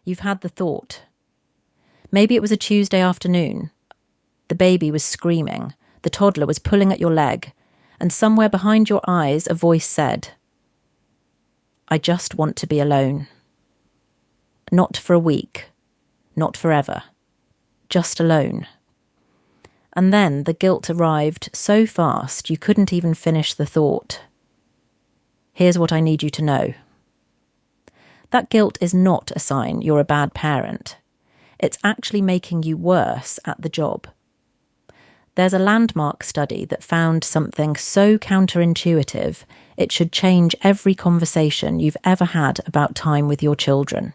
You've had the thought. Maybe it was a Tuesday afternoon. The baby was screaming, the toddler was pulling at your leg, and somewhere behind your eyes a voice said, "I just want to be alone. Not for a week, not forever, just alone." And then the guilt arrived so fast you couldn't even finish the thought. Here's what I need you to know. That guilt is not a sign you're a bad parent. It's actually making you worse at the job. There's a landmark study that found something so counterintuitive it should change every conversation you've ever had about time with your children.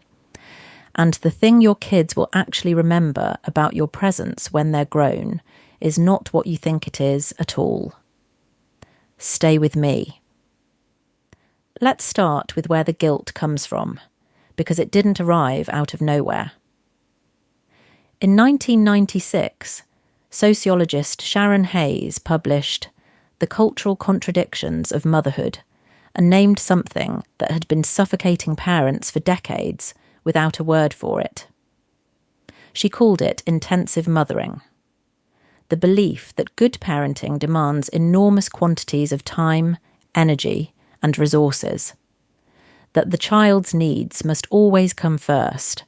And the thing your kids will actually remember about your presence when they're grown is not what you think it is at all. Stay with me. Let's start with where the guilt comes from, because it didn't arrive out of nowhere. In 1996, sociologist Sharon Hayes published The Cultural Contradictions of Motherhood and named something that had been suffocating parents for decades without a word for it. She called it intensive mothering. The belief that good parenting demands enormous quantities of time, energy, and resources. That the child's needs must always come first.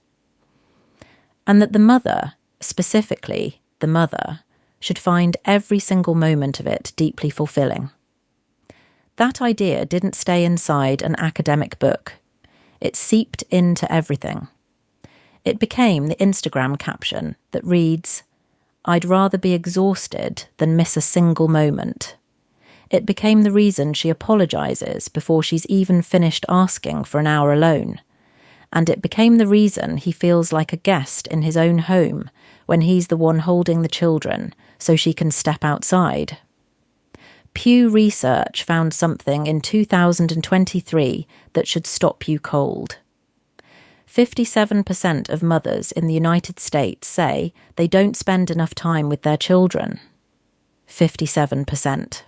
And that the mother, specifically the mother, should find every single moment of it deeply fulfilling. That idea didn't stay inside an academic book. It seeped into everything. It became the Instagram caption that reads, "I'd rather be exhausted than miss a single moment." It became the reason she apologises before she's even finished asking for an hour alone. And it became the reason he feels like a guest in his own home when he's the one holding the children so she can step outside. Pew Research found something in 2023 that should stop you cold. 57% of mothers in the United States say they don't spend enough time with their children. 57%.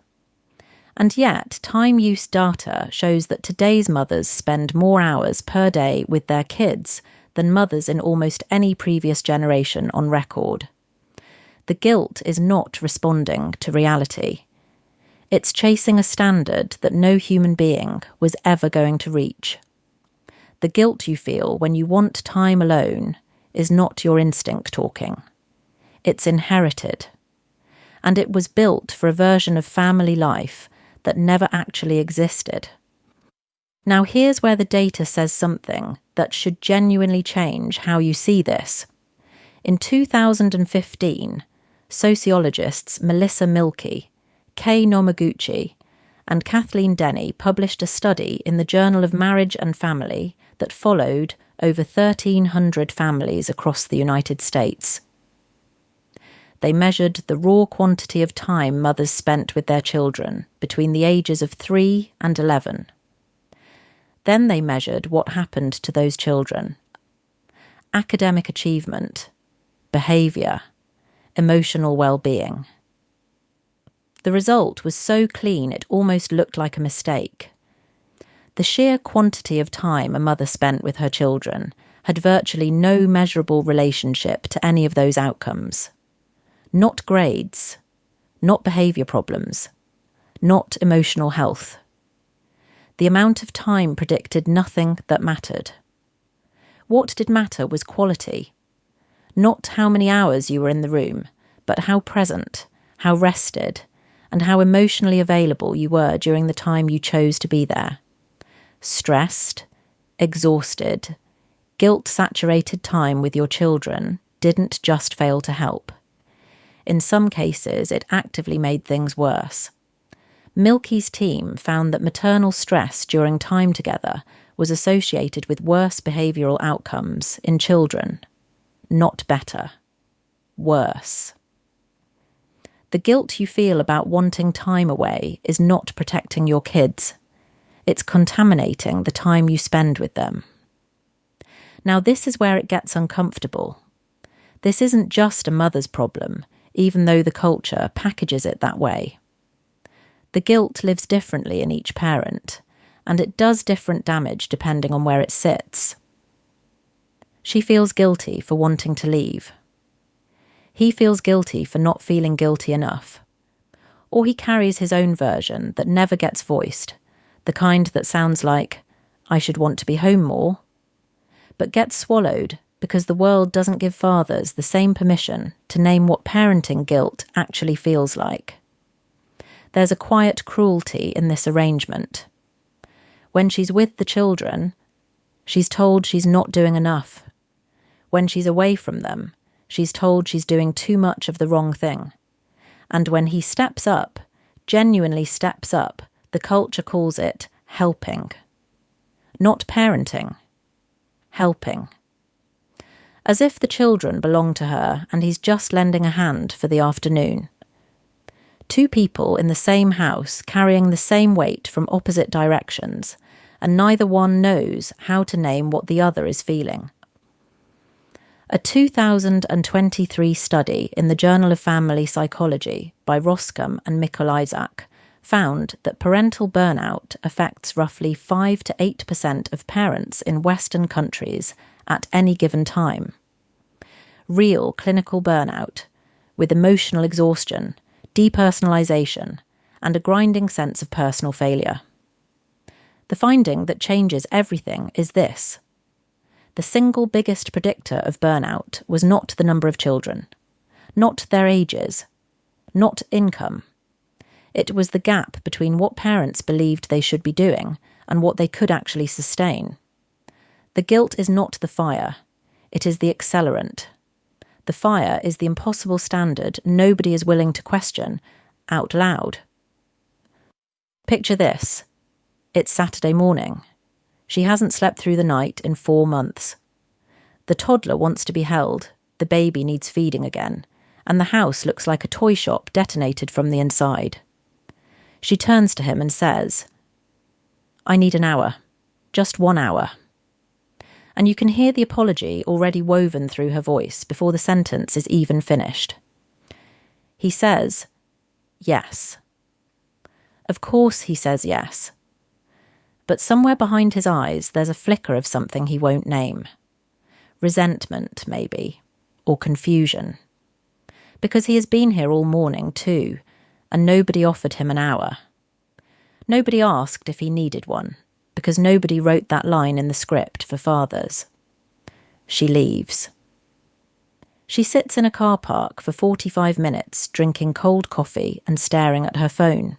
And yet, time use data shows that today's mothers spend more hours per day with their kids than mothers in almost any previous generation on record. The guilt is not responding to reality. It's chasing a standard that no human being was ever going to reach. The guilt you feel when you want time alone is not your instinct talking. It's inherited. And it was built for a version of family life that never actually existed. Now here's where the data says something that should genuinely change how you see this. In 2015, sociologists Melissa Milkie, Kei Nomaguchi, and Kathleen Denny published a study in the Journal of Marriage and Family that followed over 1,300 families across the United States. They measured the raw quantity of time mothers spent with their children between the ages of 3 and 11. Then they measured what happened to those children. Academic achievement, behaviour, emotional well-being. The result was so clean it almost looked like a mistake. The sheer quantity of time a mother spent with her children had virtually no measurable relationship to any of those outcomes. Not grades, not behaviour problems, not emotional health. The amount of time predicted nothing that mattered. What did matter was quality. Not how many hours you were in the room, but how present, how rested, and how emotionally available you were during the time you chose to be there. Stressed, exhausted, guilt-saturated time with your children didn't just fail to help. In some cases, it actively made things worse. Milkie's team found that maternal stress during time together was associated with worse behavioural outcomes in children. Not better. Worse. The guilt you feel about wanting time away is not protecting your kids. It's contaminating the time you spend with them. Now, this is where it gets uncomfortable. This isn't just a mother's problem, even though the culture packages it that way. The guilt lives differently in each parent, and it does different damage depending on where it sits. She feels guilty for wanting to leave. He feels guilty for not feeling guilty enough. Or he carries his own version that never gets voiced, the kind that sounds like, I should want to be home more, but gets swallowed because the world doesn't give fathers the same permission to name what parenting guilt actually feels like. There's a quiet cruelty in this arrangement. When she's with the children, she's told she's not doing enough. When she's away from them, she's told she's doing too much of the wrong thing. And when he steps up, genuinely steps up, the culture calls it helping. Not parenting. Helping. As if the children belong to her and he's just lending a hand for the afternoon. Two people in the same house carrying the same weight from opposite directions, and neither one knows how to name what the other is feeling. A 2023 study in the Journal of Family Psychology by Roscom and Mikkel Isaac found that parental burnout affects roughly 5 to 8% of parents in Western countries at any given time. Real clinical burnout, with emotional exhaustion, depersonalization, and a grinding sense of personal failure. The finding that changes everything is this. The single biggest predictor of burnout was not the number of children, not their ages, not income. It was the gap between what parents believed they should be doing and what they could actually sustain. The guilt is not the fire, it is the accelerant. The fire is the impossible standard nobody is willing to question out loud. Picture this. It's Saturday morning. She hasn't slept through the night in 4 months. The toddler wants to be held, the baby needs feeding again, and the house looks like a toy shop detonated from the inside. She turns to him and says, I need an hour. Just 1 hour. And you can hear the apology already woven through her voice before the sentence is even finished. He says, yes. Of course he says yes. But somewhere behind his eyes there's a flicker of something he won't name. Resentment, maybe, or confusion. Because he has been here all morning too, and nobody offered him an hour. Nobody asked if he needed one, because nobody wrote that line in the script for fathers. She leaves. She sits in a car park for 45 minutes drinking cold coffee and staring at her phone.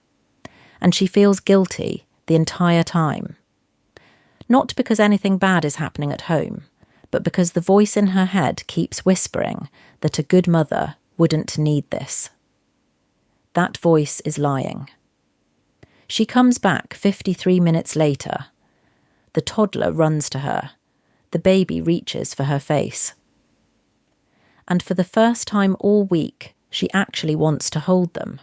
And she feels guilty the entire time. Not because anything bad is happening at home, but because the voice in her head keeps whispering that a good mother wouldn't need this. That voice is lying. She comes back 53 minutes later. The toddler runs to her. The baby reaches for her face. And for the first time all week, she actually wants to hold them.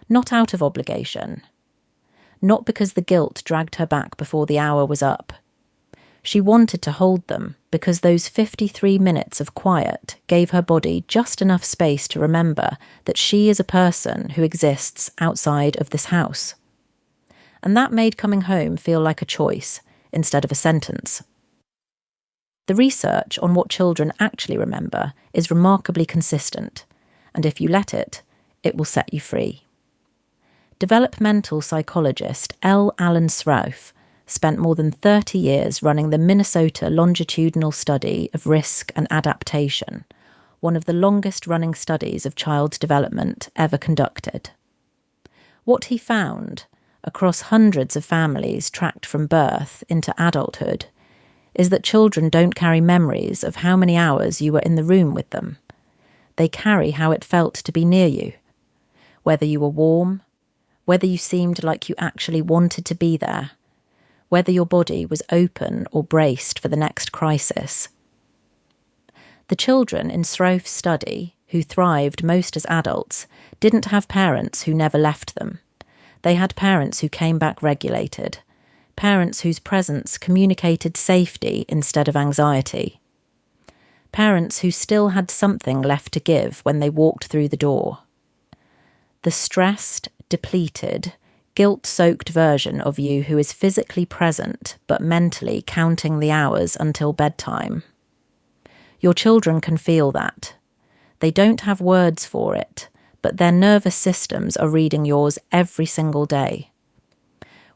Not out of obligation. Not because the guilt dragged her back before the hour was up. She wanted to hold them because those 53 minutes of quiet gave her body just enough space to remember that she is a person who exists outside of this house. And that made coming home feel like a choice instead of a sentence. The research on what children actually remember is remarkably consistent, and if you let it, it will set you free. Developmental psychologist L. Alan Sroufe spent more than 30 years running the Minnesota Longitudinal Study of Risk and Adaptation, one of the longest-running studies of child development ever conducted. What he found, across hundreds of families tracked from birth into adulthood, is that children don't carry memories of how many hours you were in the room with them. They carry how it felt to be near you, whether you were warm, whether you seemed like you actually wanted to be there, whether your body was open or braced for the next crisis. The children in Sroufe's study, who thrived most as adults, didn't have parents who never left them. They had parents who came back regulated, parents whose presence communicated safety instead of anxiety, parents who still had something left to give when they walked through the door. The stressed, depleted, guilt-soaked version of you who is physically present but mentally counting the hours until bedtime. Your children can feel that. They don't have words for it, but their nervous systems are reading yours every single day.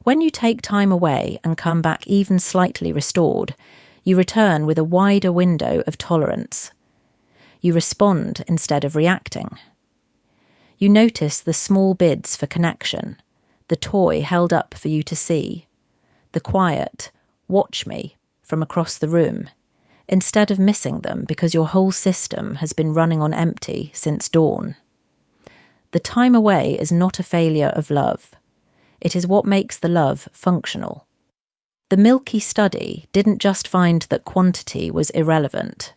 When you take time away and come back even slightly restored, you return with a wider window of tolerance. You respond instead of reacting. You notice the small bids for connection, the toy held up for you to see, the quiet, "watch me," from across the room, instead of missing them because your whole system has been running on empty since dawn. The time away is not a failure of love. It is what makes the love functional. The Milkie study didn't just find that quantity was irrelevant.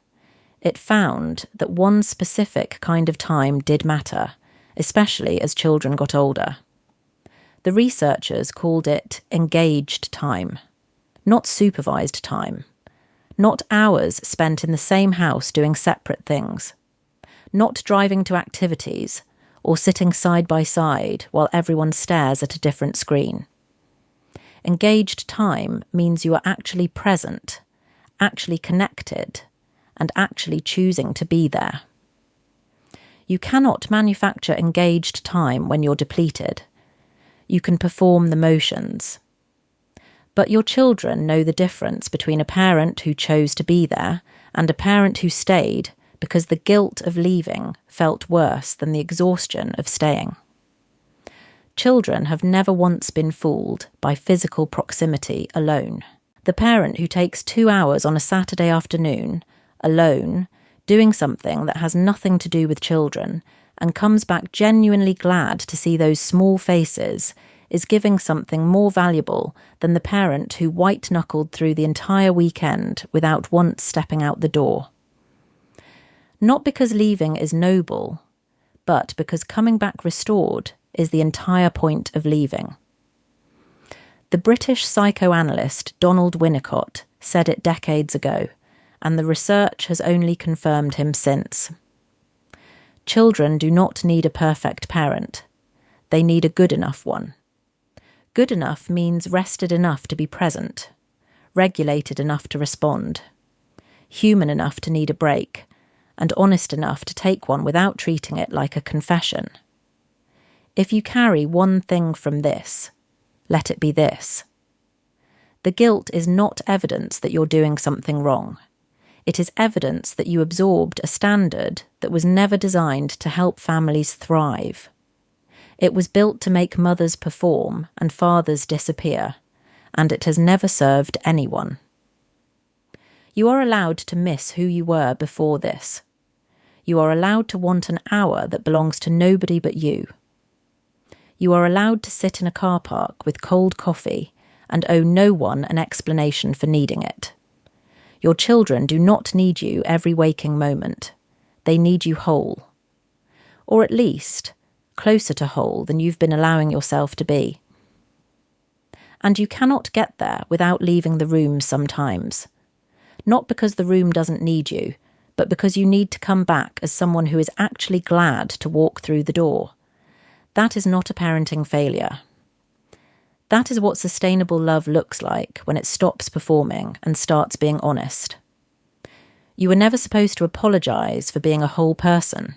It found that one specific kind of time did matter, especially as children got older. The researchers called it engaged time, not supervised time, not hours spent in the same house doing separate things, not driving to activities or sitting side by side while everyone stares at a different screen. Engaged time means you are actually present, actually connected, and actually choosing to be there. You cannot manufacture engaged time when you're depleted. You can perform the motions. But your children know the difference between a parent who chose to be there and a parent who stayed because the guilt of leaving felt worse than the exhaustion of staying. Children have never once been fooled by physical proximity alone. The parent who takes 2 hours on a Saturday afternoon, alone, doing something that has nothing to do with children, and comes back genuinely glad to see those small faces, is giving something more valuable than the parent who white-knuckled through the entire weekend without once stepping out the door. Not because leaving is noble, but because coming back restored is the entire point of leaving. The British psychoanalyst Donald Winnicott said it decades ago, and the research has only confirmed him since. Children do not need a perfect parent. They need a good enough one. Good enough means rested enough to be present, regulated enough to respond, human enough to need a break, and honest enough to take one without treating it like a confession. If you carry one thing from this, let it be this. The guilt is not evidence that you're doing something wrong. It is evidence that you absorbed a standard that was never designed to help families thrive. It was built to make mothers perform and fathers disappear, and it has never served anyone. You are allowed to miss who you were before this. You are allowed to want an hour that belongs to nobody but you. You are allowed to sit in a car park with cold coffee and owe no one an explanation for needing it. Your children do not need you every waking moment. They need you whole. Or at least, closer to whole than you've been allowing yourself to be. And you cannot get there without leaving the room sometimes. Not because the room doesn't need you, but because you need to come back as someone who is actually glad to walk through the door. That is not a parenting failure. That is what sustainable love looks like when it stops performing and starts being honest. You were never supposed to apologise for being a whole person.